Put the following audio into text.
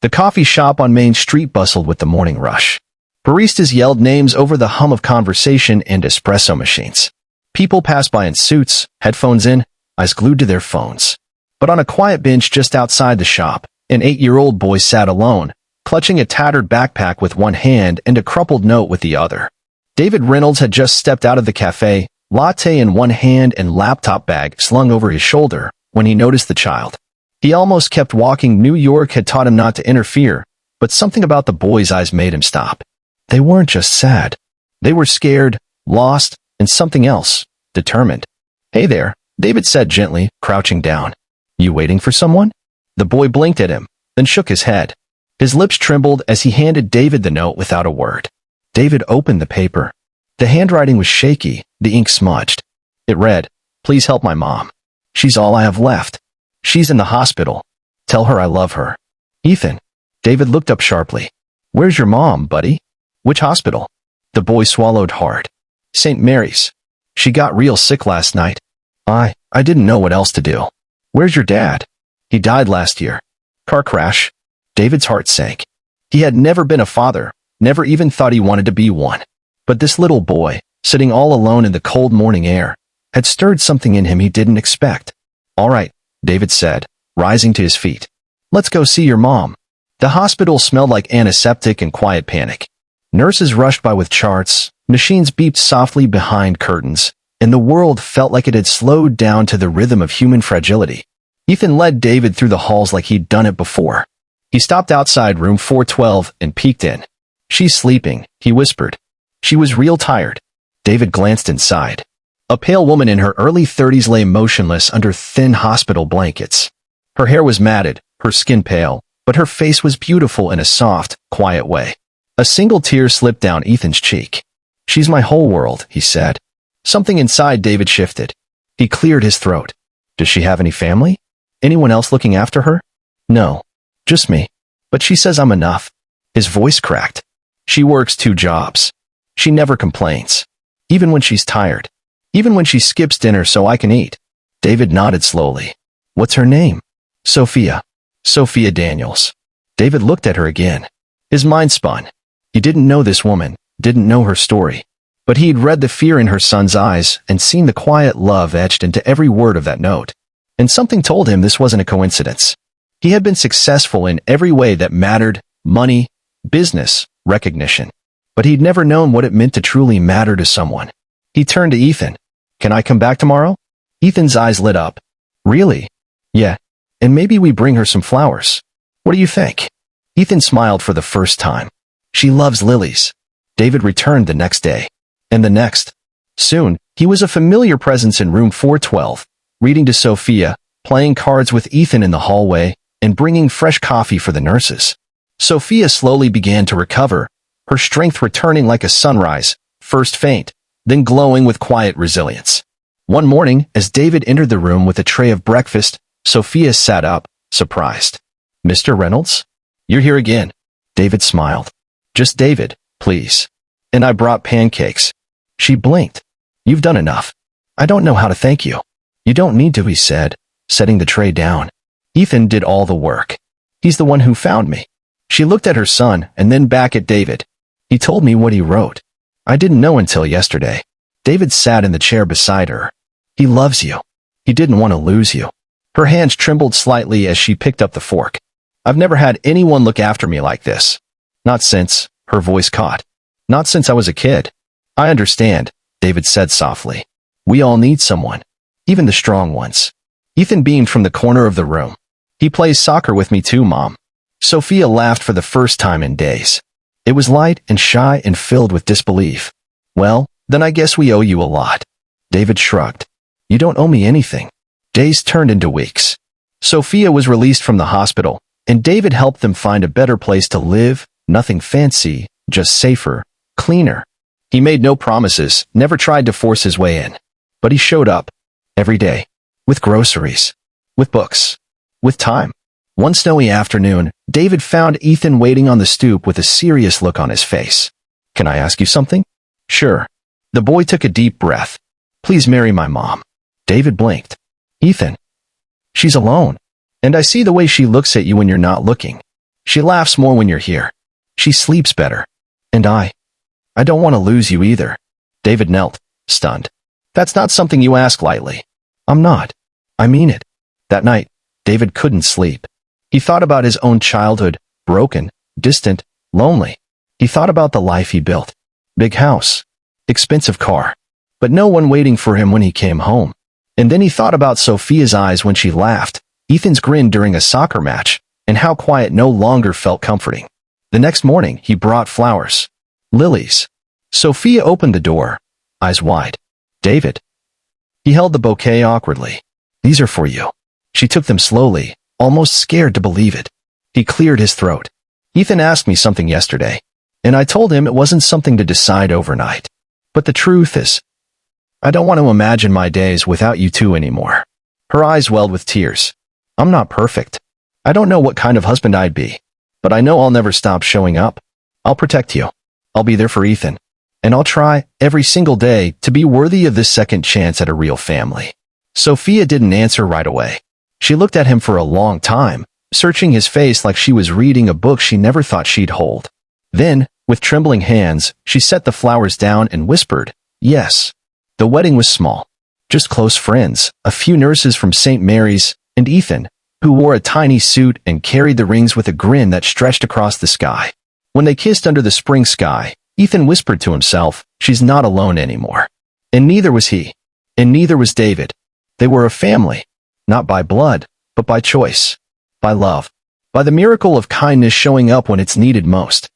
The coffee shop on Main Street bustled with the morning rush. Baristas yelled names over the hum of conversation and espresso machines. People passed by in suits, headphones in, eyes glued to their phones. But on a quiet bench just outside the shop, an 8-year-old boy sat alone, clutching a tattered backpack with one hand and a crumpled note with the other. David Reynolds had just stepped out of the cafe, latte in one hand and laptop bag slung over his shoulder, when he noticed the child. He almost kept walking. New York had taught him not to interfere, but something about the boy's eyes made him stop. They weren't just sad. They were scared, lost, and something else, determined. "Hey there," David said gently, crouching down. "You waiting for someone?" The boy blinked at him, then shook his head. His lips trembled as he handed David the note without a word. David opened the paper. The handwriting was shaky, the ink smudged. It read, "Please help my mom. She's all I have left. She's in the hospital. Tell her I love her. Ethan." David looked up sharply. "Where's your mom, buddy?" "Which hospital?" The boy swallowed hard. "St. Mary's. She got real sick last night. I didn't know what else to do." "Where's your dad?" "He died last year. Car crash." David's heart sank. He had never been a father, never even thought he wanted to be one. But this little boy, sitting all alone in the cold morning air, had stirred something in him he didn't expect. "All right," David said, rising to his feet. "Let's go see your mom." The hospital smelled like antiseptic and quiet panic. Nurses rushed by with charts, machines beeped softly behind curtains, and the world felt like it had slowed down to the rhythm of human fragility. Ethan led David through the halls like he'd done it before. He stopped outside room 412 and peeked in. "She's sleeping," he whispered. She was real tired. David glanced inside. A pale woman in her early 30s lay motionless under thin hospital blankets. Her hair was matted, her skin pale, but her face was beautiful in a soft, quiet way. A single tear slipped down Ethan's cheek. "She's my whole world," he said. Something inside David shifted. He cleared his throat. "Does she have any family? Anyone else looking after her?" "No, just me. But she says I'm enough." His voice cracked. "She works 2 jobs. She never complains. Even when she's tired. Even when she skips dinner so I can eat." David nodded slowly. "What's her name?" "Sophia. Sophia Daniels." David looked at her again. His mind spun. He didn't know this woman, didn't know her story. But he'd read the fear in her son's eyes and seen the quiet love etched into every word of that note. And something told him this wasn't a coincidence. He had been successful in every way that mattered: money, business, recognition. But he'd never known what it meant to truly matter to someone. He turned to Ethan. "Can I come back tomorrow?" Ethan's eyes lit up. "Really?" "Yeah. And maybe we bring her some flowers. What do you think?" Ethan smiled for the first time. "She loves lilies." David returned the next day. And the next. Soon, he was a familiar presence in room 412, reading to Sophia, playing cards with Ethan in the hallway, and bringing fresh coffee for the nurses. Sophia slowly began to recover, her strength returning like a sunrise, first faint, then glowing with quiet resilience. One morning, as David entered the room with a tray of breakfast, Sophia sat up, surprised. "Mr. Reynolds? You're here again." David smiled. "Just David, please. And I brought pancakes." She blinked. "You've done enough. I don't know how to thank you." "You don't need to," he said, setting the tray down. "Ethan did all the work. He's the one who found me." She looked at her son and then back at David. "He told me what he wrote. I didn't know until yesterday." David sat in the chair beside her. "He loves you. He didn't want to lose you." Her hands trembled slightly as she picked up the fork. "I've never had anyone look after me like this. Not since," her voice caught. "Not since I was a kid." "I understand," David said softly. "We all need someone. Even the strong ones." Ethan beamed from the corner of the room. "He plays soccer with me too, Mom." Sophia laughed for the first time in days. It was light and shy and filled with disbelief. "Well, then I guess we owe you a lot." David shrugged. "You don't owe me anything." Days turned into weeks. Sophia was released from the hospital, and David helped them find a better place to live, nothing fancy, just safer, cleaner. He made no promises, never tried to force his way in. But he showed up, every day, with groceries, with books, with time. One snowy afternoon, David found Ethan waiting on the stoop with a serious look on his face. "Can I ask you something?" "Sure." The boy took a deep breath. "Please marry my mom." David blinked. "Ethan, she's alone. And I see the way she looks at you when you're not looking. She laughs more when you're here. She sleeps better. And I don't want to lose you either. David knelt, stunned. That's not something you ask lightly. I'm not. I mean it. That night, David couldn't sleep. He thought about his own childhood, broken, distant, lonely. He thought about the life he built. Big house, expensive car, but no one waiting for him when he came home. And then he thought about Sophia's eyes when she laughed, Ethan's grin during a soccer match, and how quiet no longer felt comforting. The next morning, he brought flowers. Lilies. Sophia opened the door, eyes wide. David. He held the bouquet awkwardly. These are for you. She took them slowly, almost scared to believe it. He cleared his throat. Ethan asked me something yesterday, and I told him it wasn't something to decide overnight. But the truth is, I don't want to imagine my days without you two anymore. Her eyes welled with tears. I'm not perfect. I don't know what kind of husband I'd be, but I know I'll never stop showing up. I'll protect you. I'll be there for Ethan. And I'll try, every single day, to be worthy of this second chance at a real family. Sophia didn't answer right away. She looked at him for a long time, searching his face like she was reading a book she never thought she'd hold. Then, with trembling hands, she set the flowers down and whispered, yes. The wedding was small. Just close friends, a few nurses from St. Mary's, and Ethan, who wore a tiny suit and carried the rings with a grin that stretched across the sky. When they kissed under the spring sky, Ethan whispered to himself, she's not alone anymore. And neither was he. And neither was David. They were a family, not by blood, but by choice, by love, by the miracle of kindness showing up when it's needed most.